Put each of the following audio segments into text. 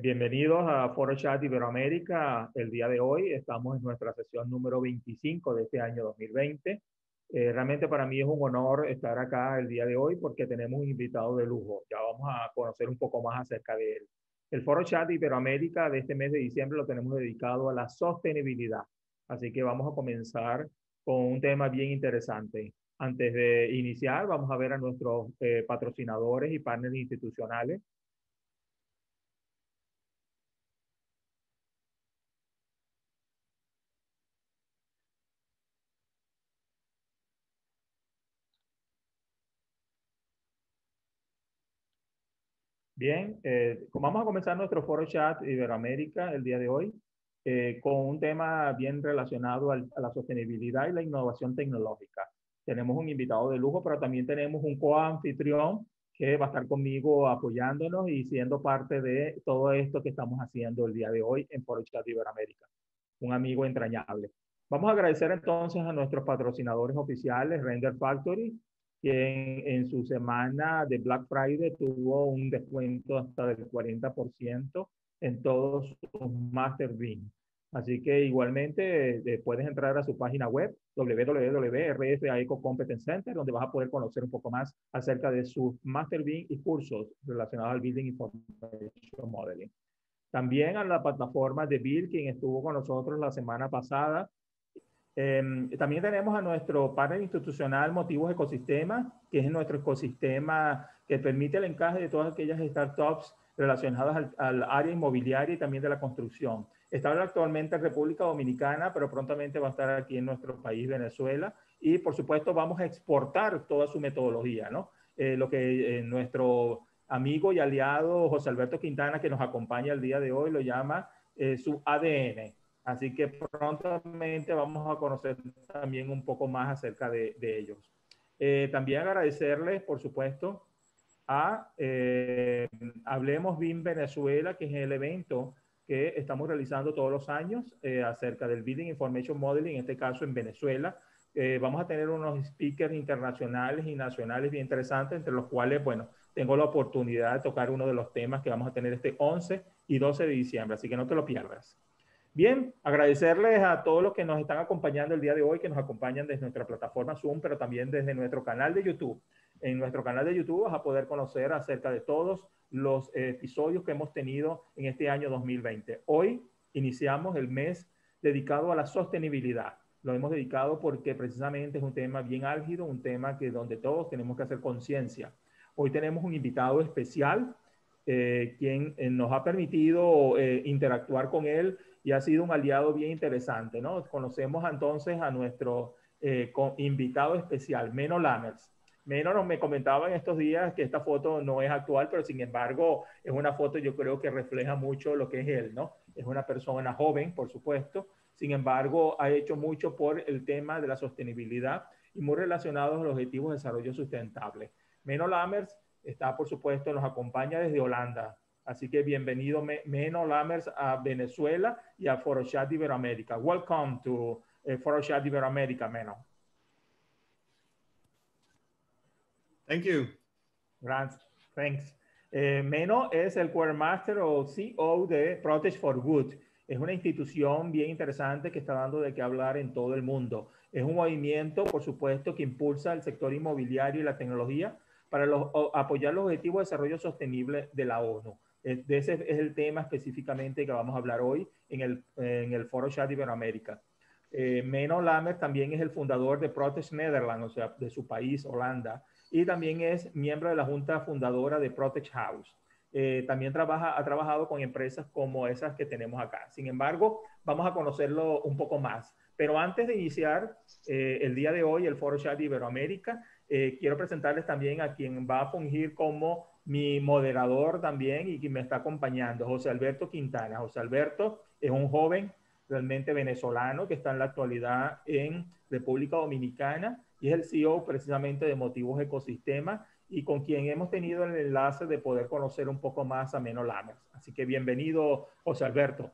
Bienvenidos a Foro Chat Iberoamérica. El día de hoy estamos en nuestra sesión número 25 de este año 2020. Realmente para mí es un honor estar acá el día de hoy porque tenemos un invitado de lujo. Ya vamos a conocer un poco más acerca de él. El Foro Chat Iberoamérica de este mes de diciembre lo tenemos dedicado a la sostenibilidad. Así que vamos a comenzar con un tema bien interesante. Antes de iniciar, vamos a ver a nuestros patrocinadores y partners institucionales. Bien, vamos a comenzar nuestro foro chat Iberoamérica el día de hoy con un tema bien relacionado a la sostenibilidad y la innovación tecnológica. Tenemos un invitado de lujo, pero también tenemos un coanfitrión que va a estar conmigo apoyándonos y siendo parte de todo esto que estamos haciendo el día de hoy en Foro Chat Iberoamérica. Un amigo entrañable. Vamos a agradecer entonces a nuestros patrocinadores oficiales, Render Factory, quien en su semana de Black Friday tuvo un descuento hasta del 40% en todos sus Master Bean. Así que igualmente puedes entrar a su página web www.rfaeco Competence Center, donde vas a poder conocer un poco más acerca de sus Master Bean y cursos relacionados al Building Information Modeling. También a la plataforma de Bill, quien estuvo con nosotros la semana pasada. También tenemos a nuestro partner institucional Motivos Ecosistema, que es nuestro ecosistema que permite el encaje de todas aquellas startups relacionadas al área inmobiliaria y también de la construcción. Está actualmente en República Dominicana, pero prontamente va a estar aquí en nuestro país, Venezuela. Y por supuesto vamos a exportar toda su metodología, ¿no? Lo que nuestro amigo y aliado José Alberto Quintana, que nos acompaña el día de hoy, lo llama su ADN. Así que prontamente vamos a conocer también un poco más acerca de ellos. También agradecerles, por supuesto, a Hablemos BIM Venezuela, que es el evento que estamos realizando todos los años acerca del Building Information Modeling, en este caso en Venezuela. Vamos a tener unos speakers internacionales y nacionales bien interesantes, entre los cuales, bueno, tengo la oportunidad de tocar uno de los temas que vamos a tener este 11 y 12 de diciembre, así que no te lo pierdas. Bien, agradecerles a todos los que nos están acompañando el día de hoy, que nos acompañan desde nuestra plataforma Zoom, pero también desde nuestro canal de YouTube. En nuestro canal de YouTube vas a poder conocer acerca de todos los episodios que hemos tenido en este año 2020. Hoy iniciamos el mes dedicado a la sostenibilidad. Lo hemos dedicado porque precisamente es un tema bien álgido, un tema que donde todos tenemos que hacer conciencia. Hoy tenemos un invitado especial, quien nos ha permitido interactuar con él y ha sido un aliado bien interesante, ¿no? Conocemos entonces a nuestro invitado especial, MENNO LAMMERS. MENNO me comentaba en estos días que esta foto no es actual, pero sin embargo es una foto yo creo que refleja mucho lo que es él, ¿no? Es una persona joven, por supuesto, sin embargo ha hecho mucho por el tema de la sostenibilidad y muy relacionado a los objetivos de desarrollo sustentable. MENNO LAMMERS está, por supuesto, nos acompaña desde Holanda. Así que bienvenido, MENNO LAMMERS, a Venezuela y a Foro Chat Iberoamérica. Welcome to Foro Chat Iberoamérica, MENNO. Thank you. Thanks. MENNO es el Quartermaster o CEO de PropTech for Good. Es una institución bien interesante que está dando de qué hablar en todo el mundo. Es un movimiento, por supuesto, que impulsa el sector inmobiliario y la tecnología para apoyar los objetivos de desarrollo sostenible de la ONU. De ese es el tema específicamente que vamos a hablar hoy en el Foro Chat Iberoamérica. MENNO LAMMERS también es el fundador de PropTech Netherlands, o sea, de su país, Holanda, y también es miembro de la junta fundadora de PropTech House. También ha trabajado con empresas como esas que tenemos acá. Sin embargo, vamos a conocerlo un poco más. Pero antes de iniciar el día de hoy, el Foro Chat Iberoamérica, quiero presentarles también a quien va a fungir como mi moderador también y quien me está acompañando, José Alberto Quintana. José Alberto es un joven realmente venezolano que está en la actualidad en República Dominicana y es el CEO precisamente de Motivos Ecosistema y con quien hemos tenido el enlace de poder conocer un poco más a MENNO LAMMERS. Así que bienvenido, José Alberto.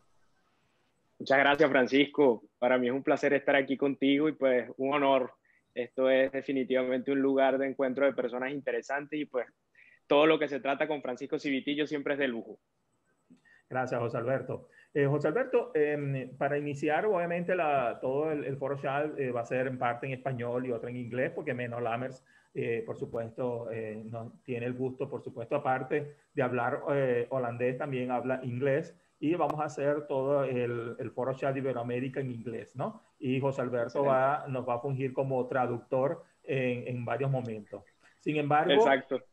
Muchas gracias, Francisco. Para mí es un placer estar aquí contigo y pues un honor. Esto es definitivamente un lugar de encuentro de personas interesantes y pues todo lo que se trata con Francisco Civitillo siempre es de lujo. Gracias, José Alberto. José Alberto, para iniciar, obviamente, todo el foro chat va a ser en parte en español y otra en inglés, porque MENNO LAMMERS, por supuesto, no tiene el gusto, por supuesto, aparte de hablar holandés, también habla inglés. Y vamos a hacer todo el foro chat de Iberoamérica en inglés, ¿no? Y José Alberto nos va a fungir como traductor en varios momentos. Sin embargo, exacto.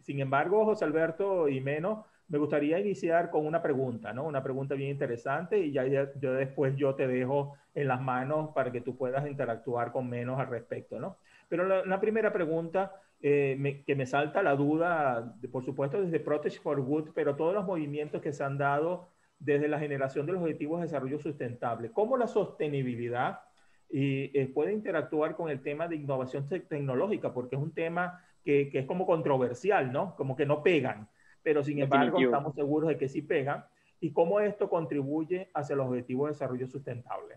Sin embargo, José Alberto y Menno, me gustaría iniciar con una pregunta, ¿no? Una pregunta bien interesante y yo después yo te dejo en las manos para que tú puedas interactuar con Menno al respecto, ¿no? Pero la primera pregunta que me salta la duda, por supuesto, desde PropTech for Good, pero todos los movimientos que se han dado desde la generación de los Objetivos de Desarrollo Sustentable, ¿cómo la sostenibilidad puede interactuar con el tema de innovación tecnológica? Porque es un tema que es como controversial, ¿no? Como que no pegan, pero sin embargo Definitivo. estamos seguros de que sí pegan. ¿Y cómo esto contribuye hacia los objetivos de desarrollo sustentable?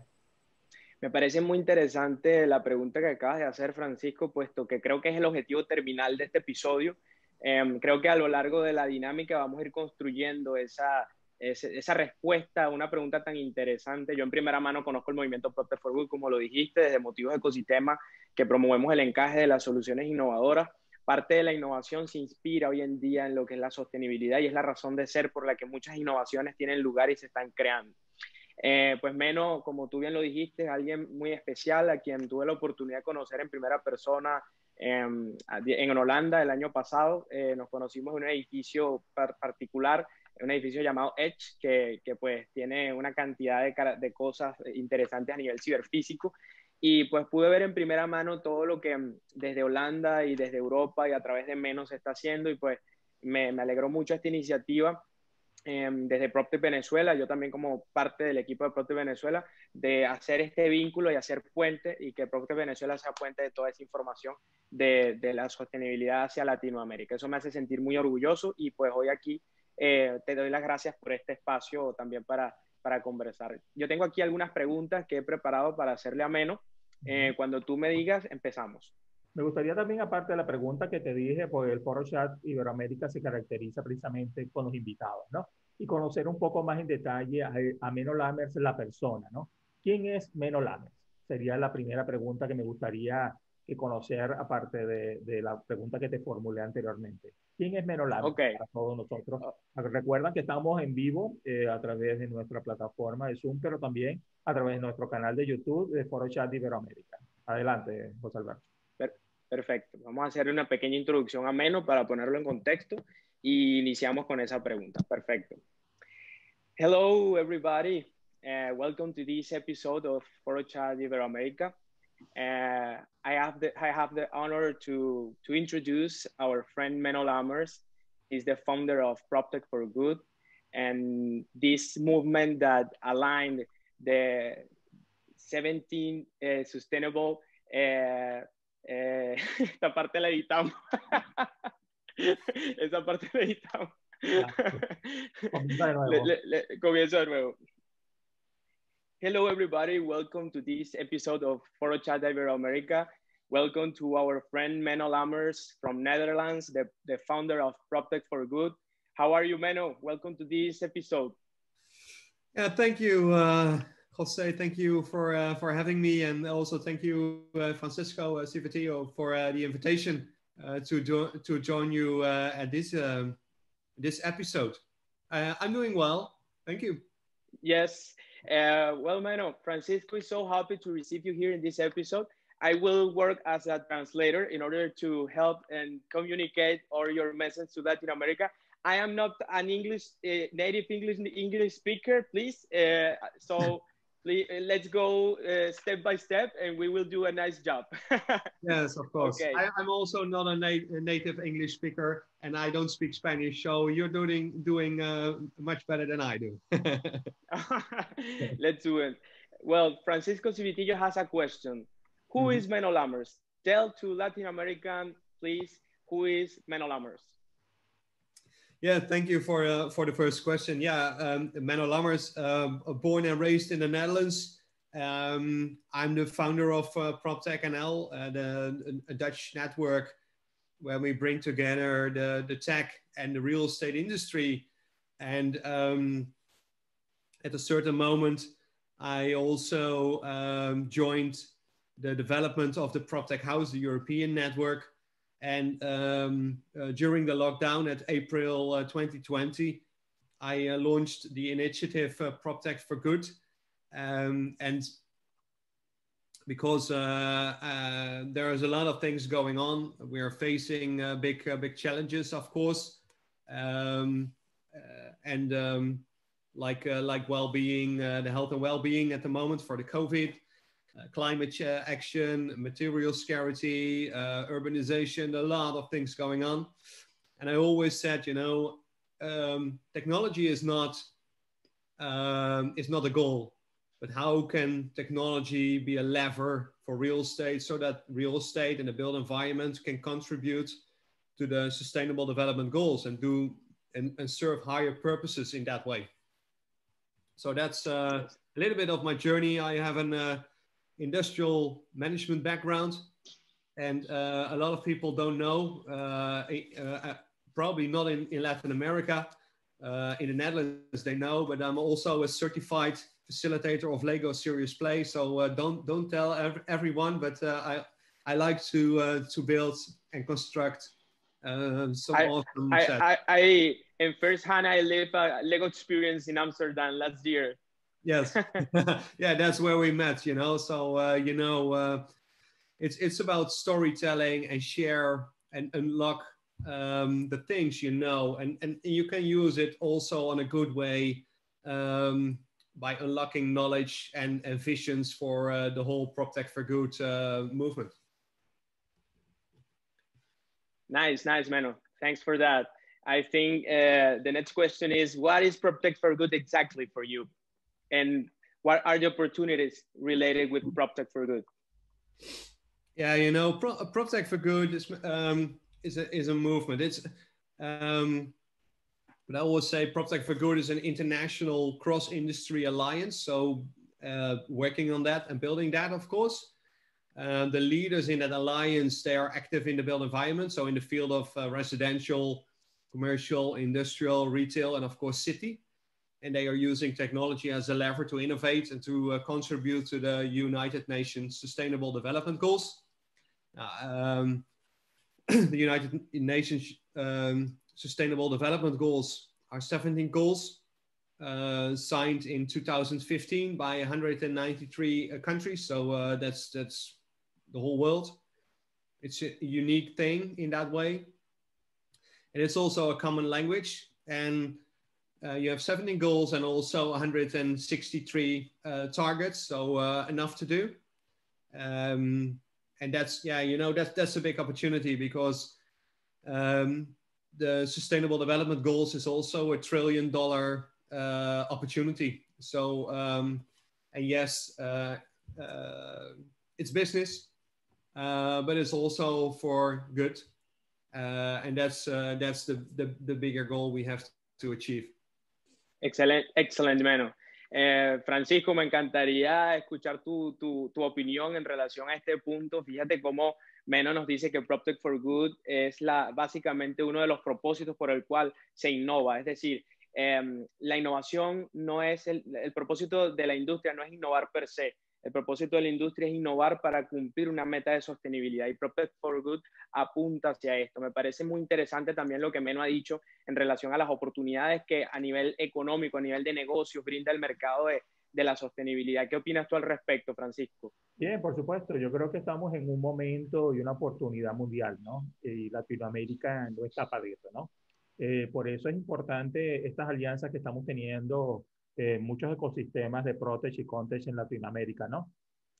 Me parece muy interesante la pregunta que acabas de hacer, Francisco, puesto que creo que es el objetivo terminal de este episodio. Creo que a lo largo de la dinámica vamos a ir construyendo esa respuesta a una pregunta tan interesante. Yo en primera mano conozco el movimiento PropTech for Good, como lo dijiste, desde motivos de ecosistema que promovemos el encaje de las soluciones innovadoras. Parte de la innovación se inspira hoy en día en lo que es la sostenibilidad y es la razón de ser por la que muchas innovaciones tienen lugar y se están creando. Pues Menno, como tú bien lo dijiste, es alguien muy especial a quien tuve la oportunidad de conocer en primera persona en Holanda el año pasado. Nos conocimos en un edificio particular, un edificio llamado Edge, que pues tiene una cantidad de cosas interesantes a nivel ciberfísico. Y pues pude ver en primera mano todo lo que desde Holanda y desde Europa y a través de Menno se está haciendo y pues me alegró mucho esta iniciativa. Desde PropTech Venezuela, yo también como parte del equipo de PropTech Venezuela, de hacer este vínculo y hacer puente y que PropTech Venezuela sea puente de toda esa información de la sostenibilidad hacia Latinoamérica. Eso me hace sentir muy orgulloso y pues hoy aquí te doy las gracias por este espacio también para conversar. Yo tengo aquí algunas preguntas que he preparado para hacerle a Menno. Cuando tú me digas, empezamos. Me gustaría también, aparte de la pregunta que te dije, pues el Foro Chat Iberoamérica se caracteriza precisamente con los invitados, ¿no? Y conocer un poco más en detalle a Menno Lammers, la persona, ¿no? ¿Quién es Menno Lammers? Sería la primera pregunta que me gustaría conocer, aparte de la pregunta que te formulé anteriormente. ¿Quién es Menno Lammers Ok. para todos nosotros? Recuerdan que estamos en vivo a través de nuestra plataforma de Zoom, pero también a través de nuestro canal de YouTube de Foro Chat Iberoamérica. Adelante, José Alberto. Perfecto. Vamos a hacer una pequeña introducción a Menno para ponerlo en contexto y iniciamos con esa pregunta. Perfecto. Hello, everybody. Welcome to this episode of Foro Chat Iberoamérica. I have the honor to introduce our friend Menno Lammers. He's the founder of PropTech for Good, and this movement that aligned the 17 sustainable esta parte la editamos. Esa parte la editamos. Comienzo de nuevo. Hello, everybody. Welcome to this episode of Foro Chat Iberoamérica. Welcome to our friend Menno Lammers from Netherlands, the founder of PropTech for Good. How are you, Menno? Welcome to this episode. Yeah, thank you, Jose. Thank you for having me, and also thank you, Francisco Civitillo, for the invitation to join you at this episode. I'm doing well. Thank you. Yes. Well, Menno, Francisco is so happy to receive you here in this episode. I will work as a translator in order to help and communicate all your message to Latin America. I am not an native English speaker, please. So please, let's go step by step, and we will do a nice job. Yes, of course. Okay. I'm also not a native English speaker, and I don't speak Spanish. So you're doing much better than I do. Let's do it. Well, Francisco Civitillo has a question. Who is Menno Lammers? Tell to Latin American, please, who is Menno Lammers? Yeah, thank you for the first question. Yeah, Menno Lammers, born and raised in the Netherlands. I'm the founder of PropTech NL, a Dutch network where we bring together the tech and the real estate industry And at a certain moment, I also joined the development of the PropTech House, the European network. And during the lockdown at April 2020, I launched the initiative PropTech for Good. And because there is a lot of things going on, we are facing big challenges, of course. Like well-being, the health and well-being at the moment for the COVID, climate action, material scarcity, urbanization, a lot of things going on. And I always said, you know, technology is not a goal, but how can technology be a lever for real estate so that real estate and the built environment can contribute to the sustainable development goals and serve higher purposes in that way. So that's a little bit of my journey. I have an industrial management background, and a lot of people don't know, probably not in Latin America. In the Netherlands they know, but I'm also a certified facilitator of Lego Serious Play. So don't tell everyone, but I like to build and construct some awesome sets. In first hand, I live a Lego experience in Amsterdam last year. Yes, yeah, that's where we met. You know, so you know, it's about storytelling and share and unlock the things you know, and you can use it also on a good way by unlocking knowledge and visions for the whole PropTech for Good movement. Nice, Menno. Thanks for that. I think the next question is, what is PropTech for Good exactly for you? And what are the opportunities related with PropTech for Good? Yeah, you know, PropTech for Good is a movement. It's but I always say PropTech for Good is an international cross-industry alliance. So working on that and building that, of course. The leaders in that alliance, they are active in the built environment. So in the field of residential, commercial, industrial, retail, and of course city. And they are using technology as a lever to innovate and to contribute to the United Nations Sustainable Development Goals. The United Nations Sustainable Development Goals are 17 goals signed in 2015 by 193 countries. So that's the whole world. It's a unique thing in that way. And it's also a common language. And you have 17 goals and also 163 targets. So enough to do. And that's, yeah, you know, that's a big opportunity because the Sustainable Development Goals is also $1 trillion opportunity. So, and yes, it's business, but it's also for good. And that's the bigger goal we have to achieve. Excelente, Menno. Francisco, me encantaría escuchar tu opinión en relación a este punto. Fíjate cómo Menno nos dice que PropTech for Good es básicamente uno de los propósitos por el cual se innova. Es decir, la innovación no es el propósito de la industria, no es innovar per se. El propósito de la industria es innovar para cumplir una meta de sostenibilidad y PropTech for Good apunta hacia esto. Me parece muy interesante también lo que Menno ha dicho en relación a las oportunidades que a nivel económico, a nivel de negocios, brinda el mercado de la sostenibilidad. ¿Qué opinas tú al respecto, Francisco? Bien, por supuesto. Yo creo que estamos en un momento y una oportunidad mundial, ¿no? Y Latinoamérica no escapa de eso, ¿no? Por eso es importante estas alianzas que estamos teniendo, muchos ecosistemas de PropTech y ConTech en Latinoamérica, ¿no?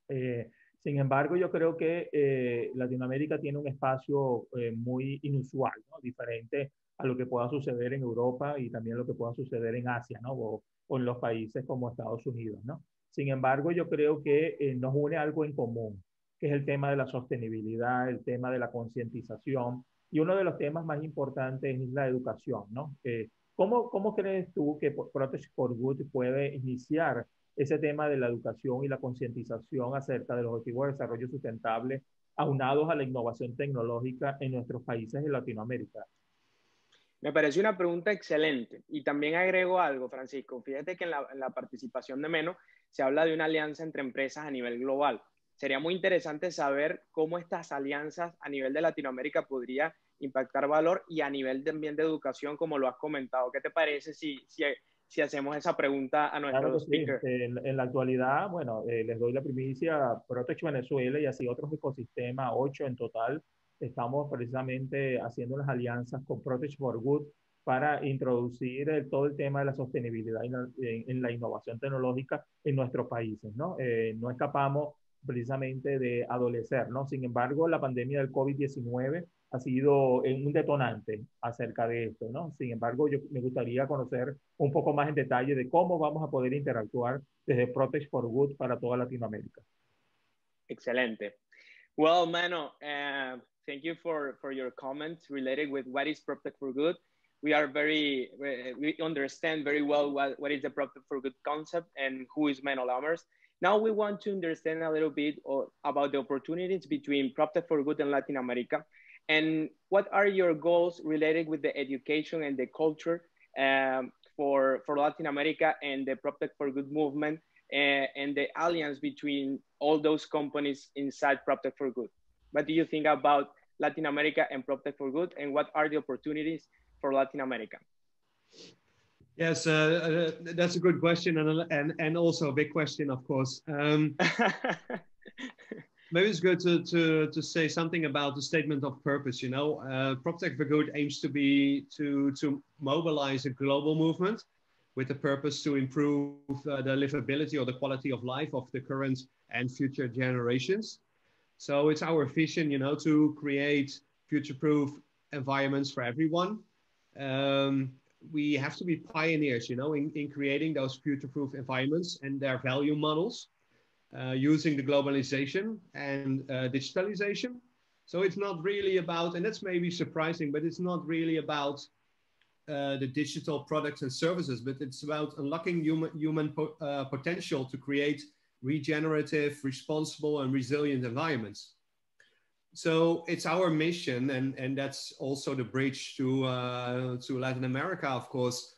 Sin embargo, yo creo que Latinoamérica tiene un espacio muy inusual, ¿no? Diferente a lo que pueda suceder en Europa y también lo que pueda suceder en Asia, ¿no? O en los países como Estados Unidos, ¿no? Sin embargo, yo creo que nos une algo en común, que es el tema de la sostenibilidad, el tema de la concientización, y uno de los temas más importantes es la educación, ¿no? ¿Cómo crees tú que PropTech for Good puede iniciar ese tema de la educación y la concientización acerca de los objetivos de desarrollo sustentable aunados a la innovación tecnológica en nuestros países de Latinoamérica? Me parece una pregunta excelente. Y también agrego algo, Francisco. Fíjate que en la participación de MENNO se habla de una alianza entre empresas a nivel global. Sería muy interesante saber cómo estas alianzas a nivel de Latinoamérica podría impactar valor y a nivel también de educación, como lo has comentado. ¿Qué te parece si hacemos esa pregunta a Claro nuestro que sí. speaker? En la actualidad, bueno, les doy la primicia, PropTech Venezuela y así otros ecosistemas, 8 en total, estamos precisamente haciendo unas alianzas con PropTech for Good para introducir todo el tema de la sostenibilidad en la innovación tecnológica en nuestros países, ¿no? No escapamos precisamente de adolecer, ¿no? Sin embargo, la pandemia del COVID-19 ha sido un detonante acerca de esto, ¿no? Sin embargo, yo me gustaría conocer un poco más en detalle de cómo vamos a poder interactuar desde Protect for Good para toda Latinoamérica. Excelente. Well, Mano, thank you for your comments related with what is PropTech for Good. We understand very well what is the PropTech for Good concept and who is MENNO LAMMERS. Now we want to understand a little bit about the opportunities between PropTech for Good and Latin America. And what are your goals related with the education and the culture for Latin America and the PropTech for Good movement and the alliance between all those companies inside PropTech for Good? What do you think about Latin America and PropTech for Good, and what are the opportunities for Latin America? Yes, that's a good question, and also a big question, of course. Maybe it's good to say something about the statement of purpose. You know, PropTech for Good aims to mobilize a global movement with the purpose to improve the livability or the quality of life of the current and future generations. So it's our vision, you know, to create future-proof environments for everyone. We have to be pioneers, you know, in creating those future-proof environments and their value models using the globalization and digitalization. So it's not really about, and that's maybe surprising, but it's not really about the digital products and services, but it's about unlocking human potential to create regenerative, responsible, and resilient environments. So it's our mission, and that's also the bridge to Latin America, of course.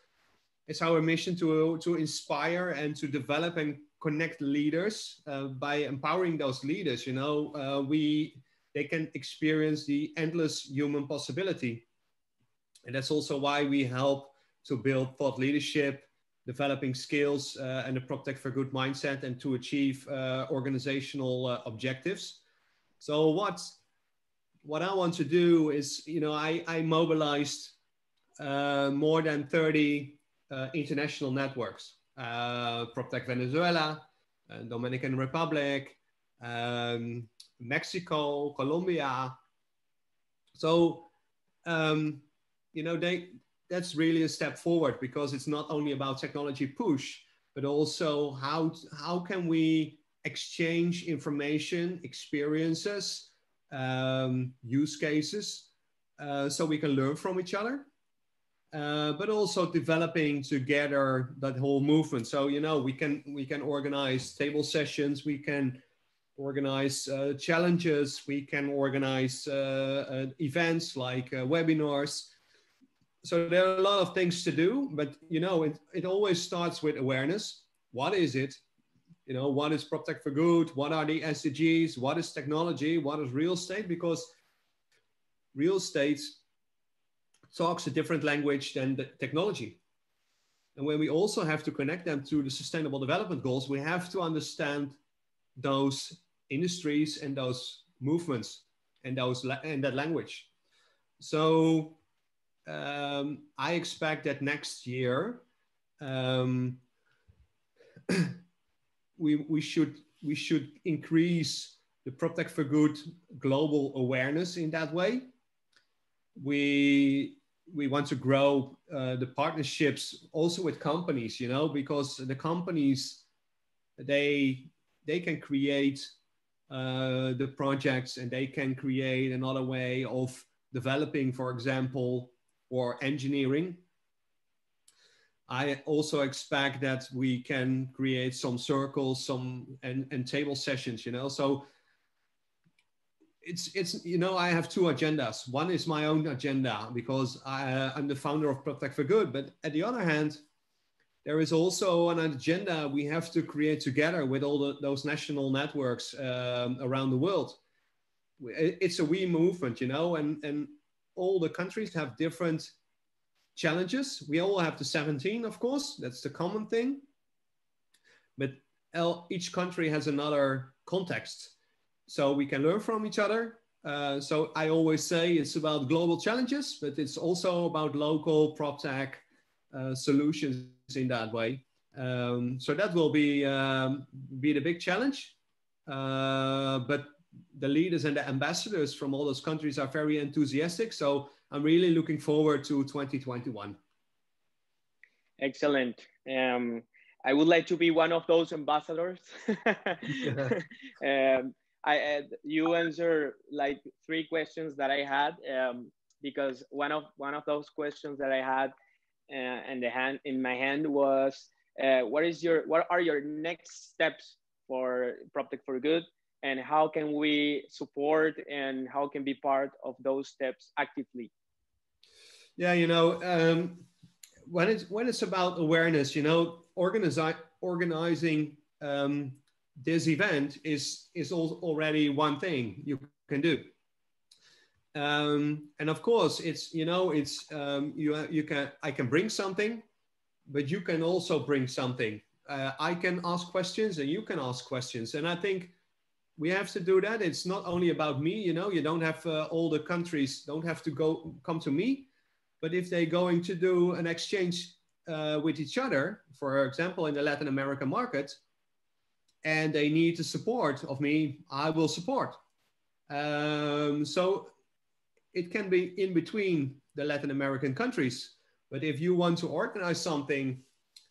It's our mission to inspire and to develop and connect leaders by empowering those leaders. You know, they can experience the endless human possibility. And that's also why we help to build thought leadership, developing skills and a PropTech for Good mindset, and to achieve organizational objectives. So what I want to do is, you know, I mobilized more than 30 international networks, PropTech Venezuela, Dominican Republic, Mexico, Colombia. So, you know, that's really a step forward, because it's not only about technology push, but also how can we exchange information, experiences, use cases, so we can learn from each other, but also developing together that whole movement. So, you know, we can organize table sessions, we can organize challenges, we can organize events like webinars. So there are a lot of things to do, but, you know, it always starts with awareness. What is it? You know, what is PropTech for Good? What are the SDGs? What is technology? What is real estate? Because real estate talks a different language than the technology. And when we also have to connect them to the Sustainable Development Goals, we have to understand those industries and those movements and that language. So I expect that next year we should increase the PropTech for Good global awareness in that way. We want to grow the partnerships also with companies, you know, because the companies, they can create the projects, and they can create another way of developing, for example, or engineering. I also expect that we can create some circles, and table sessions, you know. So it's you know, I have two agendas. One is my own agenda because I'm the founder of PropTech for Good. But at the other hand, there is also an agenda we have to create together with all those national networks around the world. It's a we movement, you know, and all the countries have different challenges. We all have the 17, of course, that's the common thing. But each country has another context. So we can learn from each other. So I always say it's about global challenges, but it's also about local PropTech solutions in that way. So that will be the big challenge. But the leaders and the ambassadors from all those countries are very enthusiastic. So I'm really looking forward to 2021. Excellent. I would like to be one of those ambassadors. You answered like 3 questions that I had, because one of those questions that I had in my hand was, what are your next steps for PropTech for Good, and how can we support and how can be part of those steps actively? Yeah, you know, when it's about awareness, you know, organizing this event is already one thing you can do. And of course, it's, you know, it's I can bring something, but you can also bring something. I can ask questions and you can ask questions, and I think we have to do that. It's not only about me, you know. You don't have all the countries don't have to come to me, but if they're going to do an exchange with each other, for example, in the Latin American market, and they need the support of me, I will support. So it can be in between the Latin American countries. But if you want to organize something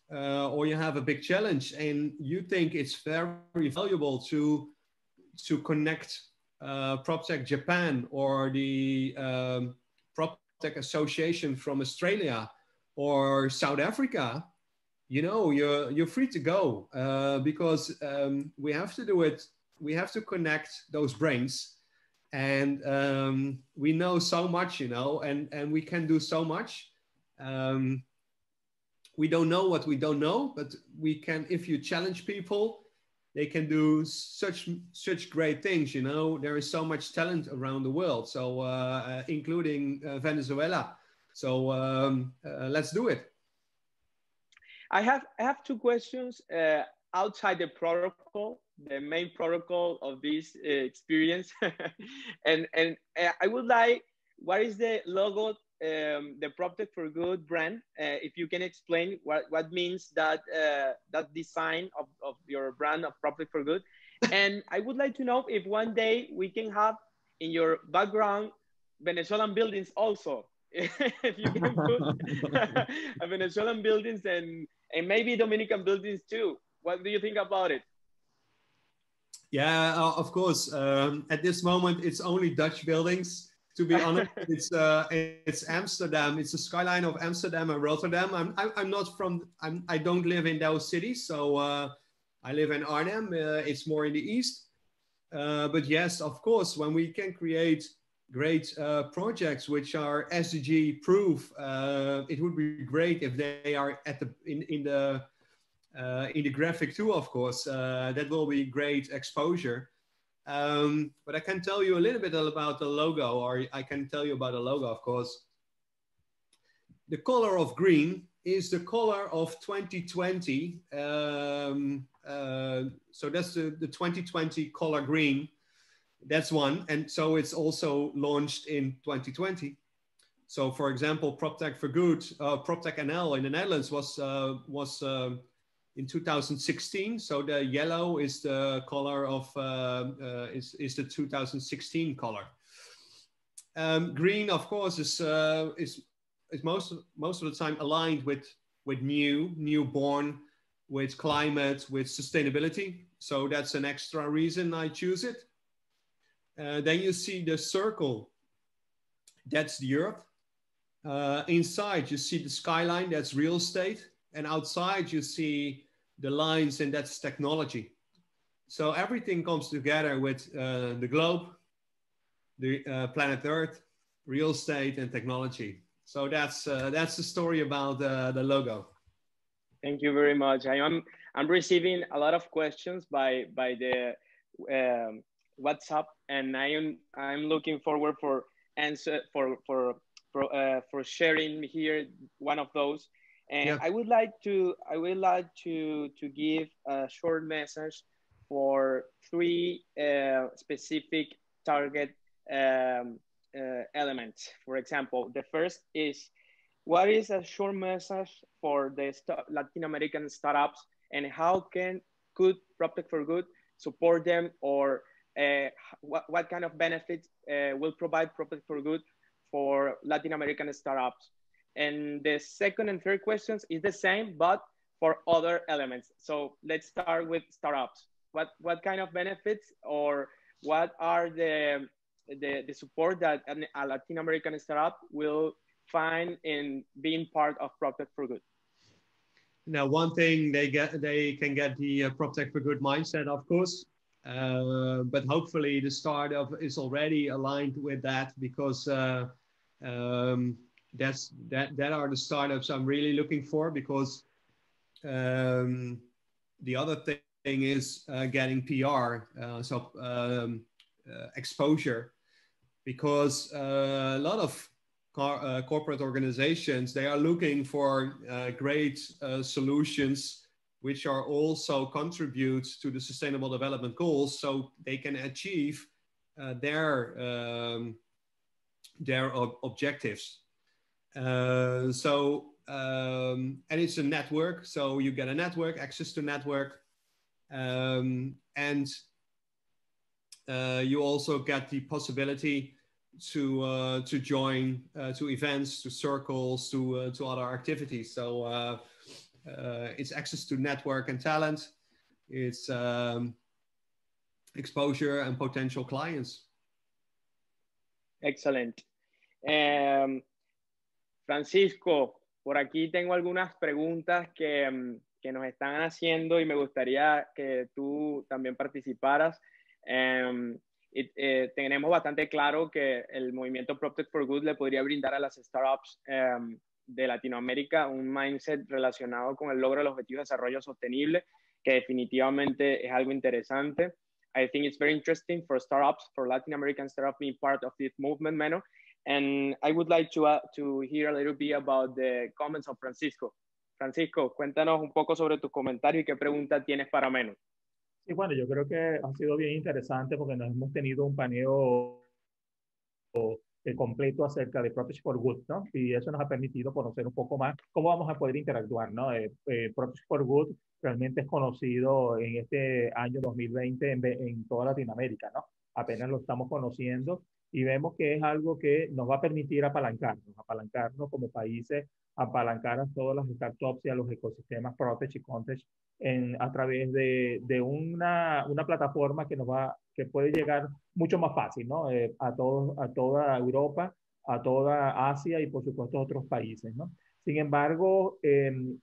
or you have a big challenge and you think it's very valuable to connect PropTech Japan or the PropTech Association from Australia or South Africa, you know, you're free to go because we have to do it. We have to connect those brains, and we know so much, you know, and we can do so much. We don't know what we don't know, but we can. If you challenge people, they can do such great things, you know. There is so much talent around the world, so including Venezuela. So let's do it. I have 2 questions outside the protocol, the main protocol of this experience, and I would like, what is the logo, the PropTech for Good brand? If you can explain what means that that design of your brand of PropTech for Good, and I would like to know if one day we can have in your background Venezuelan buildings also. If you can put Venezuelan buildings and maybe Dominican buildings too. What do you think about it? Yeah, of course. At this moment, it's only Dutch buildings. To be honest, it's Amsterdam. It's the skyline of Amsterdam and Rotterdam. I don't live in those cities, so I live in Arnhem. It's more in the east. But yes, of course, when we can create great projects which are SDG proof, it would be great if they are in the graphic too. Of course, that will be great exposure. But I can tell you a little bit about the logo, or I can tell you about the logo, of course. The color of green is the color of 2020. So that's the 2020 color green. That's one. And so it's also launched in 2020. So for example, PropTech for Good, PropTech NL in the Netherlands was in 2016. So the yellow is the color of, is the 2016 color. Green, of course, is most of the time aligned with newborn, with climate, with sustainability. So that's an extra reason I choose it. Then you see the circle, that's Europe. Inside you see the skyline, that's real estate. And outside you see the lines, and that's technology. So everything comes together with the globe. the planet Earth, real estate, and technology. So that's the story about the logo. Thank you very much. I'm receiving a lot of questions by the WhatsApp, and I'm looking forward for answer for sharing here one of those. And Yeah. I would like to give a short message for three specific target elements. For example, the first is, what is a short message for the Latin American startups, and how could PropTech for Good support them, or what kind of benefits will provide PropTech for Good for Latin American startups? And the second and third questions is the same, but for other elements. So let's start with startups. What kind of benefits, or what are the support that a Latin American startup will find in being part of PropTech for Good? Now, one thing they can get the PropTech for Good mindset, of course, but hopefully the startup is already aligned with that, because that are the startups I'm really looking for, because the other thing is getting PR, exposure, because a lot of corporate organizations, they are looking for great solutions which are also contribute to the Sustainable Development Goals, so they can achieve their objectives. And it's a network, so you get a network, access to network, and you also get the possibility to join to events, to circles, to other activities. So it's access to network and talent. It's exposure and potential clients. Excellent. Francisco, por aquí tengo algunas preguntas que nos están haciendo y me gustaría que tú también participaras. Tenemos bastante claro que el movimiento PropTech for Good le podría brindar a las startups de Latinoamérica un mindset relacionado con el logro del objetivo de desarrollo sostenible, que definitivamente es algo interesante. I think it's very interesting for startups, for Latin American startups being part of this movement, MENNO. And I would like to hear a little bit about the comments of Francisco. Francisco, cuéntanos un poco sobre tus comentarios y qué pregunta tienes para MENNO. Sí, bueno, yo creo que ha sido bien interesante porque nos hemos tenido un paneo completo acerca de PropTech for Good, ¿no? Y eso nos ha permitido conocer un poco más cómo vamos a poder interactuar, ¿no? PropTech for Good realmente es conocido en este año 2020 en toda Latinoamérica, ¿no? Apenas lo estamos conociendo y vemos que es algo que nos va a permitir apalancarnos como países, apalancar a todas las startups y a los ecosistemas PropTech y ConTech a través de una plataforma que puede llegar mucho más fácil, ¿no? A toda Europa, a toda Asia y por supuesto a otros países, ¿no? Sin embargo,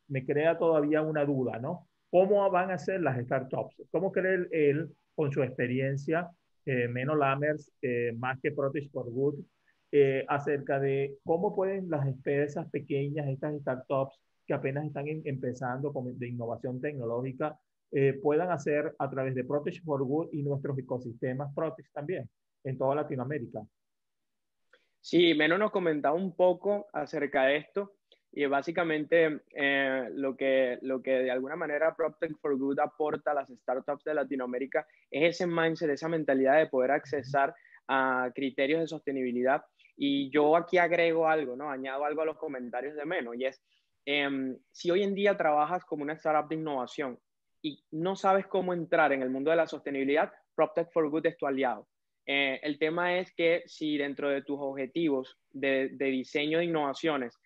me crea todavía una duda, ¿no? ¿Cómo van a ser las startups? ¿Cómo cree él, con su experiencia, menos LAMMERS, más que PropTech for Good, acerca de cómo pueden las empresas pequeñas, estas startups que apenas están empezando de innovación tecnológica, puedan hacer a través de PropTech for Good y nuestros ecosistemas PropTech también en toda Latinoamérica? Sí, MENNO nos comentaba un poco acerca de esto y básicamente lo que de alguna manera PropTech for Good aporta a las startups de Latinoamérica es ese mindset, esa mentalidad de poder accesar a criterios de sostenibilidad. Y yo aquí agrego algo, ¿no? Añado algo a los comentarios de MENNO, y es, si hoy en día trabajas como una startup de innovación y no sabes cómo entrar en el mundo de la sostenibilidad, PropTech for Good es tu aliado. El tema es que si dentro de tus objetivos de diseño de innovaciones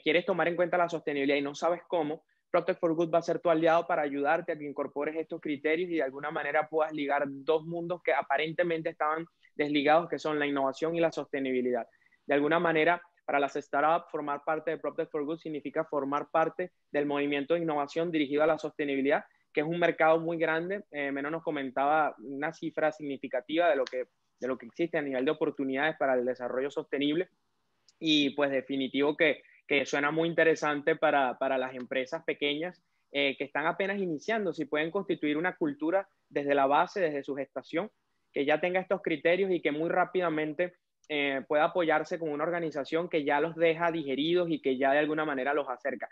quieres tomar en cuenta la sostenibilidad y no sabes cómo, PropTech for Good va a ser tu aliado para ayudarte a que incorpores estos criterios y de alguna manera puedas ligar dos mundos que aparentemente estaban desligados, que son la innovación y la sostenibilidad. De alguna manera, para las startups, formar parte de PropTech for Good significa formar parte del movimiento de innovación dirigido a la sostenibilidad, que es un mercado muy grande. MENNO nos comentaba una cifra significativa de lo que lo que existe a nivel de oportunidades para el desarrollo sostenible. Y pues definitivo que suena muy interesante para las empresas pequeñas que están apenas iniciando, si pueden constituir una cultura desde la base, desde su gestación, que ya tenga estos criterios y que muy rápidamente pueda apoyarse con una organización que ya los deja digeridos y que ya de alguna manera los acerca.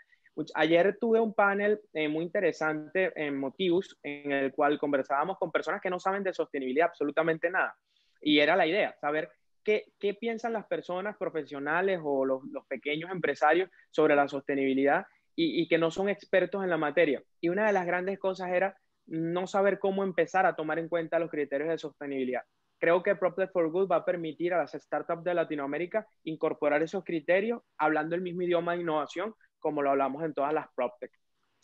Ayer tuve un panel muy interesante en Motivus, en el cual conversábamos con personas que no saben de sostenibilidad absolutamente nada. Y era la idea, saber qué piensan las personas profesionales o los pequeños empresarios sobre la sostenibilidad y que no son expertos en la materia. Y una de las grandes cosas era no saber cómo empezar a tomar en cuenta los criterios de sostenibilidad. Creo que PropTech for Good va a permitir a las startups de Latinoamérica incorporar esos criterios hablando el mismo idioma de innovación como lo hablamos en todas las PropTech.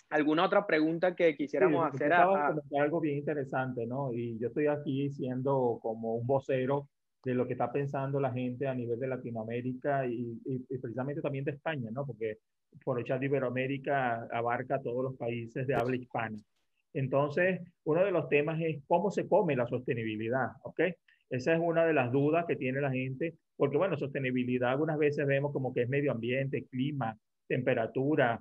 ¿Alguna otra pregunta que quisiéramos hacer? Acabas de comentar algo bien interesante, ¿no? Y yo estoy aquí siendo como un vocero de lo que está pensando la gente a nivel de Latinoamérica y precisamente también de España, ¿no? Porque por el chat de Iberoamérica abarca todos los países de habla hispana. Entonces, uno de los temas es cómo se come la sostenibilidad, ¿ok? Esa es una de las dudas que tiene la gente, porque bueno, sostenibilidad algunas veces vemos como que es medio ambiente, clima, temperatura,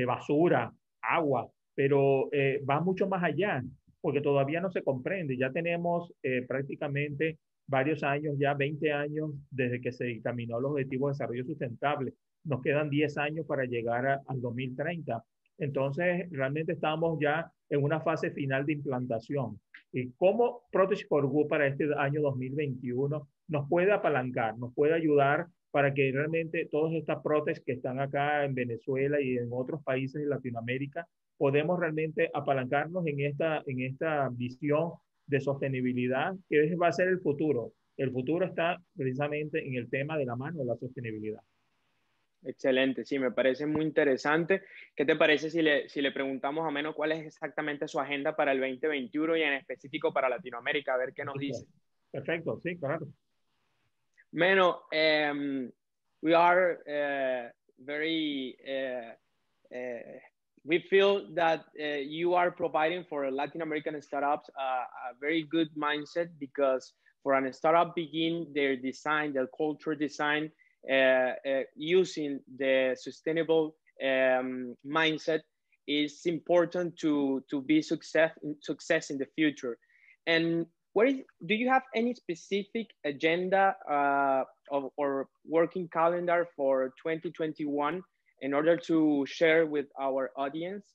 basura, agua, pero va mucho más allá, porque todavía no se comprende. Ya tenemos prácticamente varios años, ya 20 años desde que se dictaminó los Objetivos de Desarrollo Sustentable. Nos quedan 10 años para llegar al 2030. Entonces, realmente estamos ya en una fase final de implantación. ¿Y cómo PropTech for Good para este año 2021 nos puede apalancar, nos puede ayudar para que realmente todas estas PropTech que están acá en Venezuela y en otros países de Latinoamérica, podemos realmente apalancarnos en esta visión de sostenibilidad que va a ser el futuro? El futuro está precisamente en el tema de la mano de la sostenibilidad. Excelente, sí, me parece muy interesante. ¿Qué te parece si le preguntamos a Menno cuál es exactamente su agenda para el 2021 y en específico para Latinoamérica? A ver qué nos dice. Perfecto, sí, claro. Menno, we are very, we feel that you are providing for Latin American startups a very good mindset, because for a startup begin their design, their culture design, using the sustainable mindset is important to be success in the future. And do you have any specific agenda or working calendar for 2021 in order to share with our audience?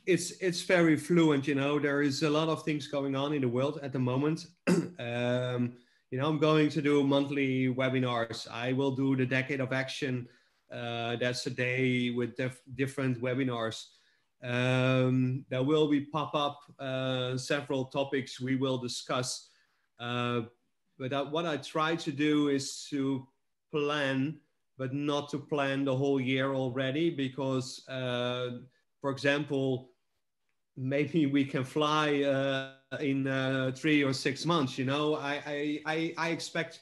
It's very fluent, you know. There is a lot of things going on in the world at the moment. You know, I'm going to do monthly webinars. I will do the Decade of Action. That's a day with different webinars. There will be pop-up several topics we will discuss. But what I try to do is to plan, but not to plan the whole year already, because, for example, maybe we can fly in 3 or 6 months. You know, I expect.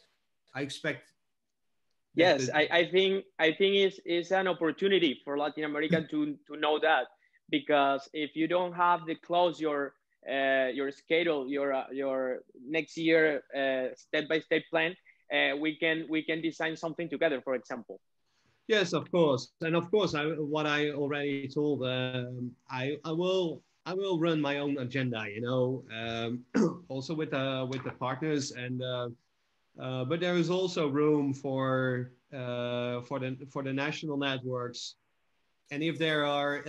Yes, I think it's an opportunity for Latin America to know that, because if you don't have to close your schedule, your next year step-by-step plan, we can design something together, for example. Yes, of course, and of course, what I already told, I will run my own agenda, you know, also with the partners, and but there is also room for the national networks, and if there are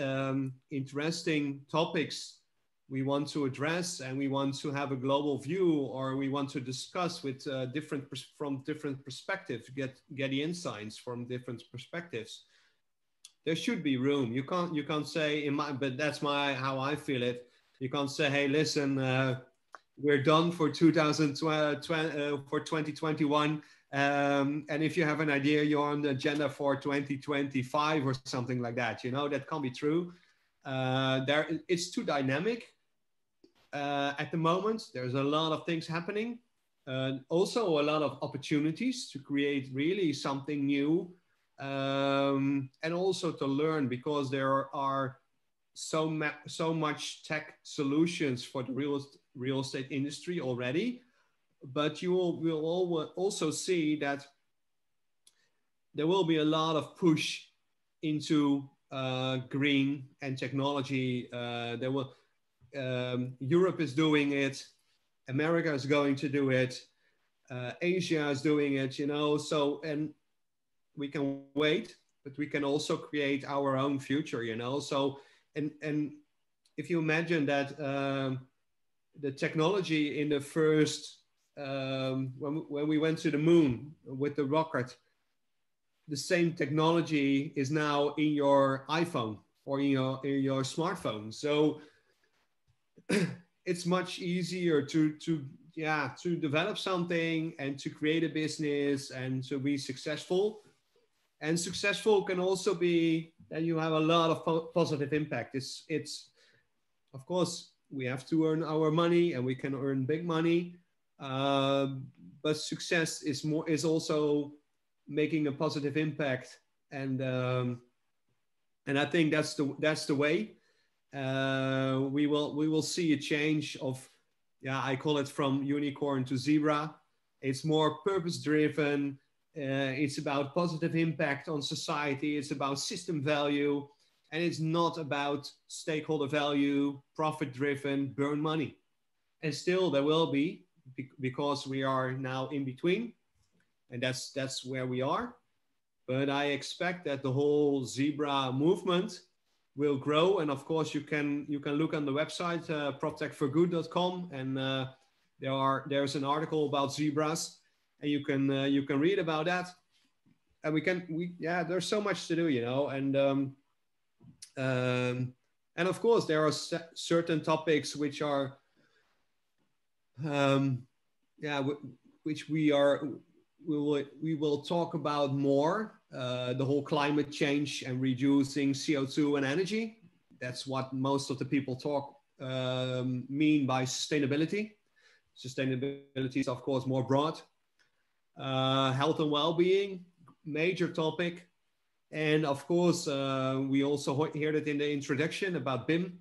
interesting topics we want to address and we want to have a global view, or we want to discuss with from different perspectives, get the insights from different perspectives, there should be room. You can't say but that's how I feel it. You can't say, hey, listen, we're done for 2021. And if you have an idea, you're on the agenda for 2025 or something like that. You know, that can't be true. It's too dynamic at the moment. There's a lot of things happening, also a lot of opportunities to create really something new, and also to learn, because there are so much tech solutions for the real estate industry already, but you will also see that there will be a lot of push into green and technology. Europe is doing it, America is going to do it, Asia is doing it, you know. So, and we can wait, but we can also create our own future, you know. So, and if you imagine that the technology in the first, when we went to the moon with the rocket, the same technology is now in your iPhone or in your smartphone. So it's much easier to develop something and to create a business and to be successful. And successful can also be that you have a lot of positive impact. It's of course, we have to earn our money and we can earn big money. But success is also making a positive impact. And I think that's the way. We will see a change of, I call it from unicorn to zebra. It's more purpose driven. It's about positive impact on society. It's about system value. And it's not about stakeholder value, profit driven, burn money. And still there will be, because we are now in between. And that's where we are. But I expect that the whole zebra movement will grow. And of course, you can look on the website, proptechforgood.com, and there's an article about zebras, and you can read about that. And there's so much to do, you know. And of course, there are certain topics which are, which we will talk about more. The whole climate change and reducing CO2 and energy. That's what most of the people mean by sustainability. Sustainability is, of course, more broad. Health and well-being, major topic. And of course, we also heard it in the introduction about BIM.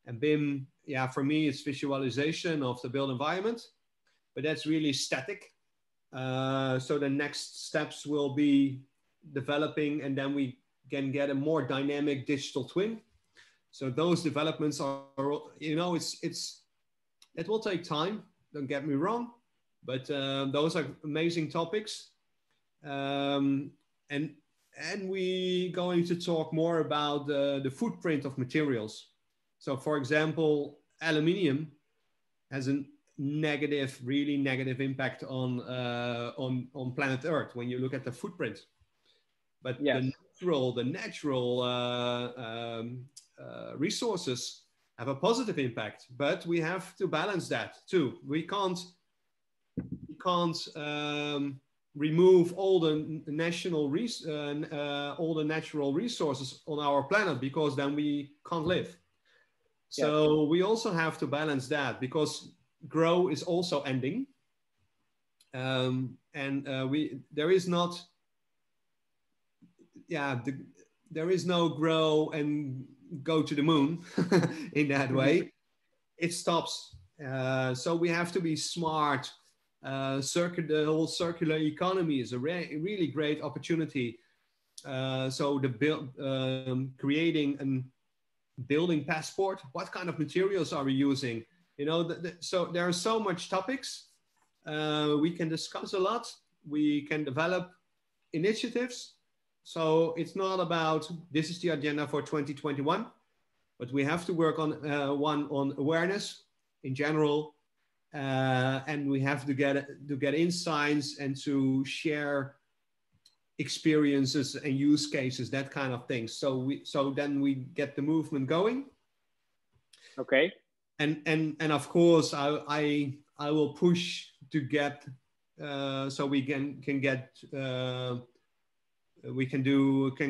And BIM, for me, it's visualization of the built environment, but that's really static. So the next steps will be developing, and then we can get a more dynamic digital twin. So those developments are, you know, it will take time, don't get me wrong, but those are amazing topics. And we going to talk more about the footprint of materials. So for example, aluminium has a really negative impact on planet Earth when you look at the footprint. But yes, the natural resources have a positive impact, but we have to balance that too. We can't remove all the natural resources on our planet, because then we can't live. So we also have to balance that, because grow is also ending, there is no grow and go to the moon in that way. It stops. So we have to be smart. The whole circular economy is a really great opportunity. So creating a building passport. What kind of materials are we using? You know, so there are so much topics. We can discuss a lot. We can develop initiatives. So it's not about this is the agenda for 2021, but we have to work on on awareness in general, and we have to get insights and to share experiences and use cases, that kind of thing. So then we get the movement going. Okay. And of course I will push to get so we can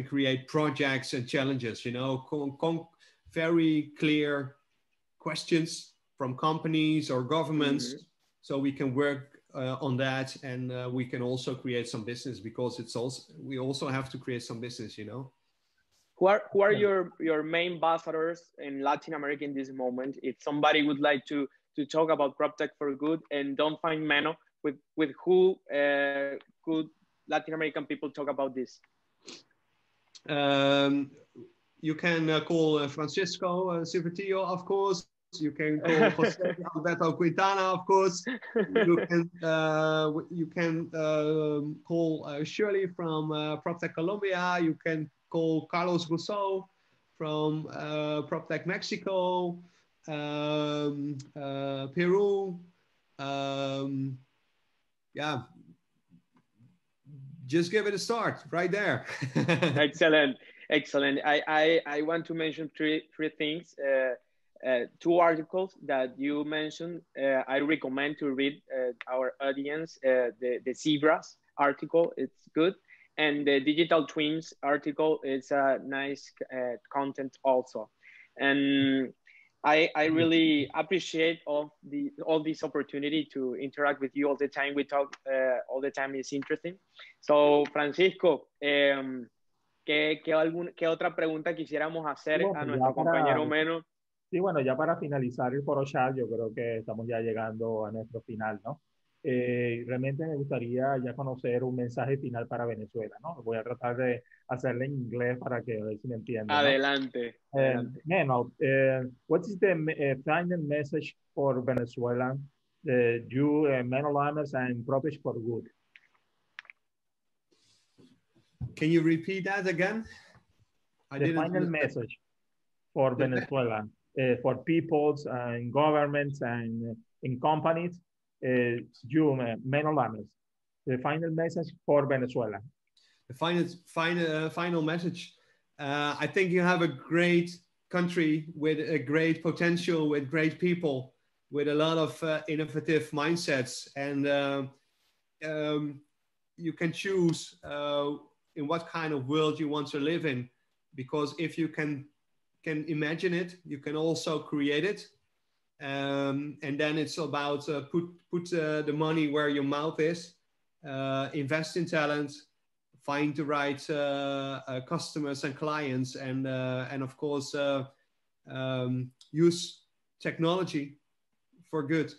create projects and challenges, you know, very clear questions from companies or governments, so we can work on that, and we can also create some business, because we also have to create some business, you know. Who are your main ambassadors in Latin America in this moment? If somebody would like to to talk about PropTech for good and don't find MENNO, with who could Latin American people talk about this? You can call Francisco Civertillo, of course. You can call Jose Alberto Quintana, of course. You can call Shirley from PropTech Colombia. You can call Carlos Rousseau from PropTech Mexico, Peru. Yeah, just give it a start right there. Excellent, excellent. I want to mention three things. Two articles that you mentioned. I recommend to read our audience. The Zebras article, it's good, and the Digital Twins article is a nice content also. And I really appreciate all this opportunity to interact with you all the time. We talk all the time. It's interesting. So, Francisco, ¿qué otra pregunta quisiéramos hacer a nuestro compañero MENNO? Sí, bueno, ya para finalizar el foro chat, yo creo que estamos ya llegando a nuestro final, ¿no? Realmente me gustaría ya conocer un mensaje final para Venezuela, ¿no? Voy a tratar de hacerlo en inglés para que a ver si me entienden, ¿no? Adelante. Adelante. MENNO, what is the final message for Venezuela, you, MENNO LAMMERS, and PropTech for Good? Can you repeat that again? The final message for Venezuela, for peoples and governments and in companies, you, MENNO LAMMERS, the final message for Venezuela. The final message. I think you have a great country with a great potential, with great people, with a lot of innovative mindsets, and you can choose in what kind of world you want to live in, because if you can imagine it, you can also create it, and then it's about put the money where your mouth is, invest in talent, find the right customers and clients, and of course use technology for good.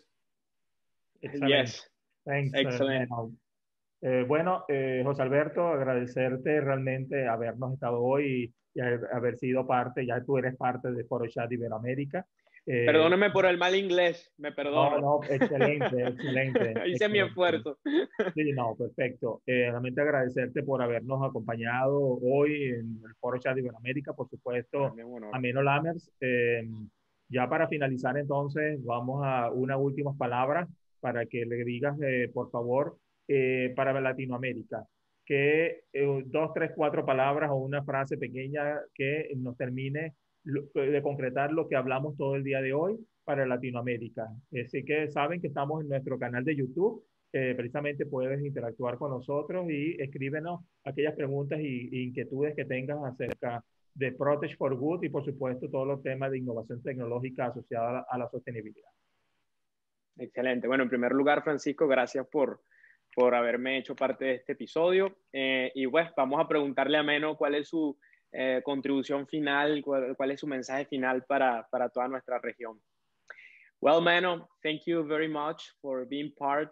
Excellent. Yes. Thanks. Excellent. Bueno, José Alberto, agradecerte realmente habernos estado hoy y haber sido parte, ya tú eres parte de Foro Chat Iberoamérica. Perdóname por el mal inglés, me perdono. No, excelente, excelente. Hice excelente. mi esfuerzo. Sí, no, perfecto. Realmente agradecerte por habernos acompañado hoy en el Foro Chat Iberoamérica, por supuesto, a MENNO LAMMERS. Ya para finalizar entonces, vamos a unas últimas palabras para que le digas, por favor, para Latinoamérica, que 2, 3, 4 palabras o una frase pequeña que nos termine de concretar lo que hablamos todo el día de hoy para Latinoamérica. Así que saben que estamos en nuestro canal de YouTube, precisamente puedes interactuar con nosotros y escríbenos aquellas preguntas y inquietudes que tengas acerca de PropTech for Good y por supuesto todos los temas de innovación tecnológica asociada a la sostenibilidad. Excelente. Bueno, en primer lugar, Francisco, gracias por haberme hecho parte de este episodio. Y pues vamos a preguntarle a MENNO cuál es su contribución final, cuál es su mensaje final para toda nuestra región. Well, MENNO, thank you very much for being part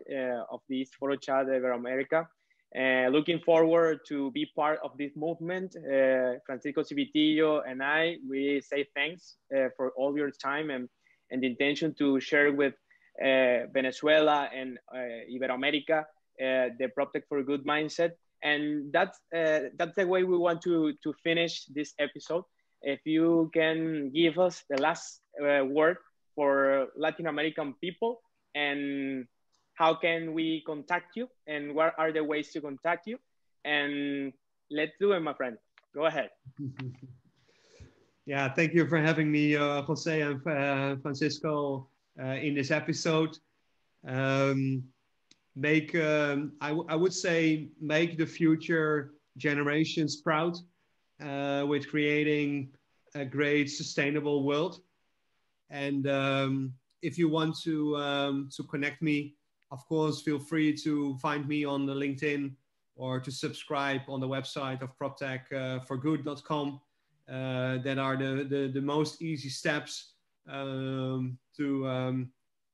of this Foro Chat Iberoamérica. Looking forward to be part of this movement. Francisco Civertillo and we say thanks for all your time and the intention to share with Venezuela and Iberoamérica the PropTech for Good mindset. And that's the way we want to finish this episode. If you can give us the last word for Latin American people, and how can we contact you, and what are the ways to contact you? And let's do it, my friend. Go ahead. Yeah, thank you for having me, Jose and Francisco, in this episode. I would say make the future generations proud with creating a great sustainable world. And if you want to connect me, of course, feel free to find me on the LinkedIn or to subscribe on the website of proptechforgood.com. That are the most easy steps to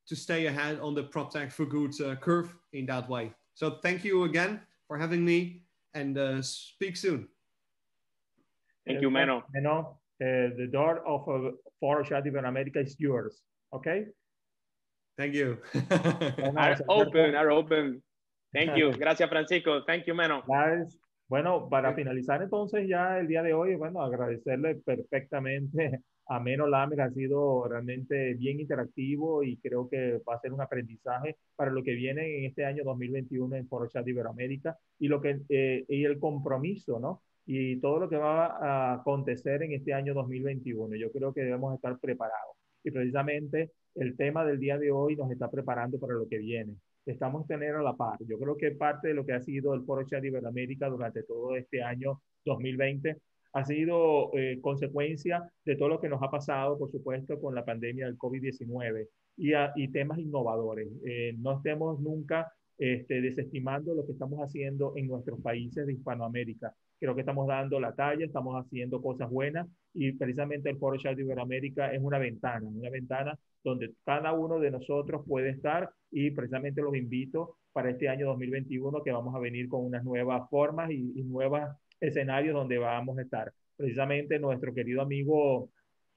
to stay ahead on the PropTech for good curve in that way. So thank you again for having me, and speak soon. Thank you, Menno. Menno, the door of Foro Chat Iberoamérica is yours. Okay. Thank you. Are open. Thank you. Gracias, Francisco. Thank you, Menno. Nice. Bueno, para finalizar entonces ya el día de hoy, bueno, agradecerle perfectamente a Menno LAMMERS. Ha sido realmente bien interactivo y creo que va a ser un aprendizaje para lo que viene en este año 2021 en Foro Chat Iberoamérica y y el compromiso, ¿no? Y todo lo que va a acontecer en este año 2021. Yo creo que debemos estar preparados. Y precisamente el tema del día de hoy nos está preparando para lo que viene. Estamos tener a la par. Yo creo que parte de lo que ha sido el Foro Chat Iberoamérica durante todo este año 2020 ha sido consecuencia de todo lo que nos ha pasado, por supuesto, con la pandemia del COVID-19 y temas innovadores. No estemos nunca desestimando lo que estamos haciendo en nuestros países de Hispanoamérica. Creo que estamos dando la talla, estamos haciendo cosas buenas y precisamente el Foro Chat Iberoamérica es una ventana donde cada uno de nosotros puede estar y precisamente los invito para este año 2021 que vamos a venir con unas nuevas formas y nuevos escenarios donde vamos a estar. Precisamente nuestro querido amigo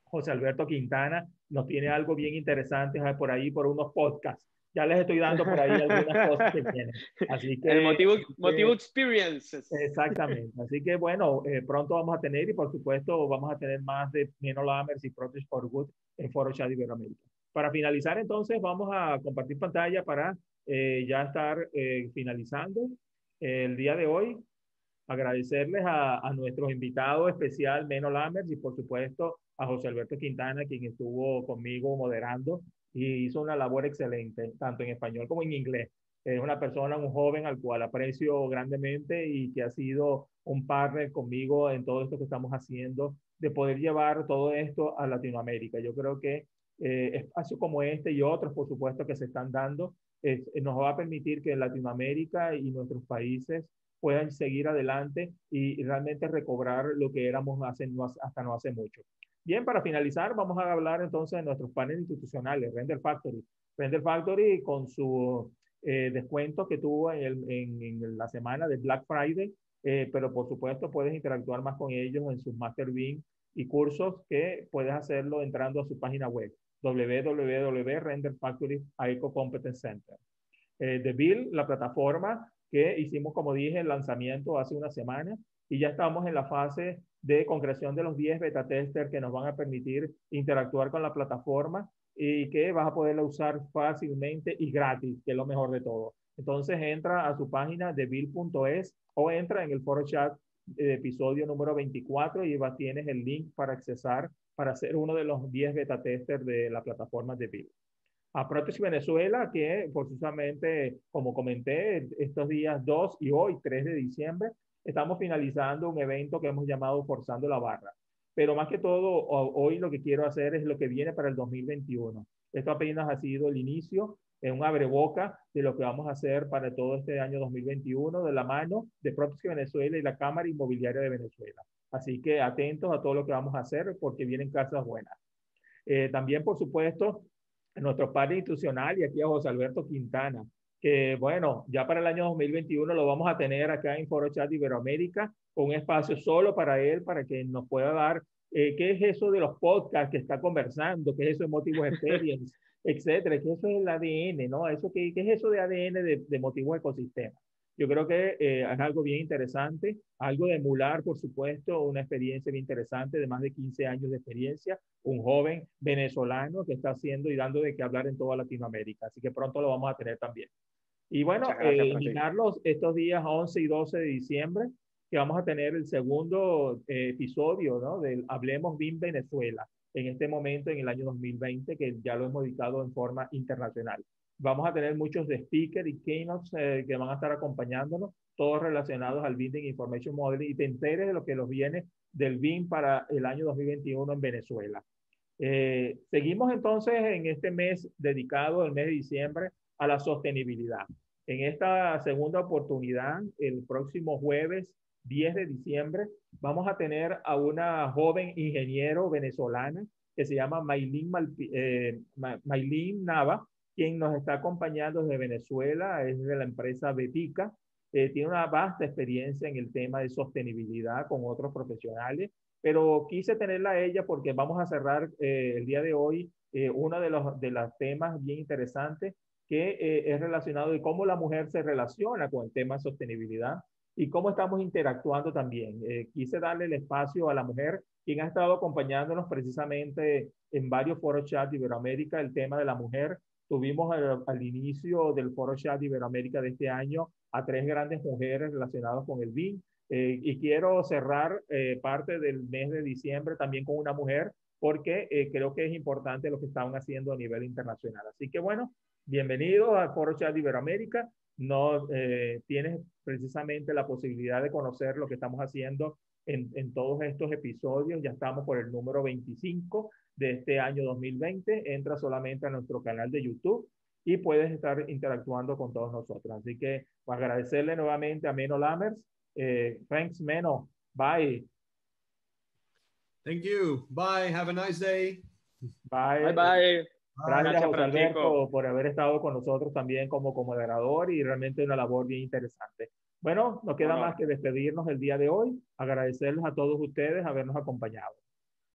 José Alberto Quintana nos tiene algo bien interesante por ahí, por unos podcasts. Ya les estoy dando por ahí algunas cosas que tienen. Así que, el motivo experiences. Exactamente. Así que bueno, pronto vamos a tener y por supuesto vamos a tener más de MENNO LAMMERS y PropTech for Good en Foro Chat Iberoamérica. Para finalizar entonces vamos a compartir pantalla para ya estar finalizando el día de hoy. Agradecerles a nuestros invitados especial, MENNO LAMMERS, y por supuesto a José Alberto Quintana, quien estuvo conmigo moderando y hizo una labor excelente, tanto en español como en inglés. Es una persona, un joven al cual aprecio grandemente y que ha sido un partner conmigo en todo esto que estamos haciendo, de poder llevar todo esto a Latinoamérica. Yo creo que espacios como este y otros, por supuesto, que se están dando, nos va a permitir que Latinoamérica y nuestros países puedan seguir adelante y realmente recobrar lo que éramos hasta no hace mucho. Bien, para finalizar, vamos a hablar entonces de nuestros paneles institucionales, Render Factory. Render Factory con su descuento que tuvo en la semana de Black Friday, pero por supuesto puedes interactuar más con ellos en sus Master Beam y cursos que puedes hacerlo entrando a su página web www.renderfactory Eco Competence Center. The Bill, la plataforma que hicimos, como dije, el lanzamiento hace una semana y ya estamos en la fase de concreción de los 10 beta testers que nos van a permitir interactuar con la plataforma y que vas a poderla usar fácilmente y gratis, que es lo mejor de todo. Entonces entra a su página debill.es o entra en el foro chat episodio número 24 y tienes el link para accesar para ser uno de los 10 beta testers de la plataforma de Bill. A PropTech Venezuela, que forzosamente, como comenté, estos días 2 y hoy, 3 de diciembre, estamos finalizando un evento que hemos llamado Forzando la Barra. Pero más que todo, hoy lo que quiero hacer es lo que viene para el 2021. Esto apenas ha sido el inicio, un abreboca de lo que vamos a hacer para todo este año 2021 de la mano de PropTech Venezuela y la Cámara Inmobiliaria de Venezuela. Así que atentos a todo lo que vamos a hacer porque vienen cosas buenas. También, por supuesto, nuestro padre institucional y aquí a José Alberto Quintana, que bueno, ya para el año 2021 lo vamos a tener acá en Foro Chat Iberoamérica, con un espacio solo para él, para que nos pueda dar qué es eso de los podcasts que está conversando, qué es eso de Motivos Experience, etcétera, qué eso es el ADN, ¿no? ¿Qué es eso de ADN de Motivos Ecosistemas? Yo creo que es algo bien interesante, algo de emular, por supuesto, una experiencia bien interesante de más de 15 años de experiencia, un joven venezolano que está haciendo y dando de qué hablar en toda Latinoamérica. Así que pronto lo vamos a tener también. Y bueno, invitarlos estos días 11 y 12 de diciembre, que vamos a tener el segundo episodio, ¿no? Del Hablemos BIM Venezuela, en este momento, en el año 2020, que ya lo hemos dedicado en forma internacional. Vamos a tener muchos de speakers y keynotes que van a estar acompañándonos, todos relacionados al BIM de Information Modeling, y te enteres de lo que nos viene del BIM para el año 2021 en Venezuela. Seguimos entonces en este mes dedicado, el mes de diciembre, a la sostenibilidad. En esta segunda oportunidad, el próximo jueves 10 de diciembre, vamos a tener a una joven ingeniero venezolana que se llama Maylin Nava, Quien nos está acompañando desde Venezuela es de la empresa Betica. Tiene una vasta experiencia en el tema de sostenibilidad con otros profesionales, pero quise tenerla a ella porque vamos a cerrar el día de hoy uno de los temas bien interesantes que es relacionado de cómo la mujer se relaciona con el tema de sostenibilidad y cómo estamos interactuando también. Quise darle el espacio a la mujer, quien ha estado acompañándonos precisamente en varios foros chat de Iberoamérica, el tema de la mujer. Tuvimos al inicio del foro chat de Iberoamérica de este año a 3 grandes mujeres relacionadas con el BIM. Y quiero cerrar parte del mes de diciembre también con una mujer, porque creo que es importante lo que están haciendo a nivel internacional. Así que bueno, bienvenido al Foro Chat de Iberoamérica. No, tienes precisamente la posibilidad de conocer lo que estamos haciendo en todos estos episodios. Ya estamos por el número 25 de este año 2020. Entra solamente a nuestro canal de YouTube y puedes estar interactuando con todos nosotros. Así que agradecerle nuevamente a MENNO LAMMERS. Thanks, MENNO. Bye. Thank you. Bye. Have a nice day. Bye, Bye. bye. Gracias, Gracias, José Francisco. Alberto, por haber estado con nosotros también como moderador y realmente una labor bien interesante. Bueno, no queda más que despedirnos el día de hoy, agradecerles a todos ustedes habernos acompañado.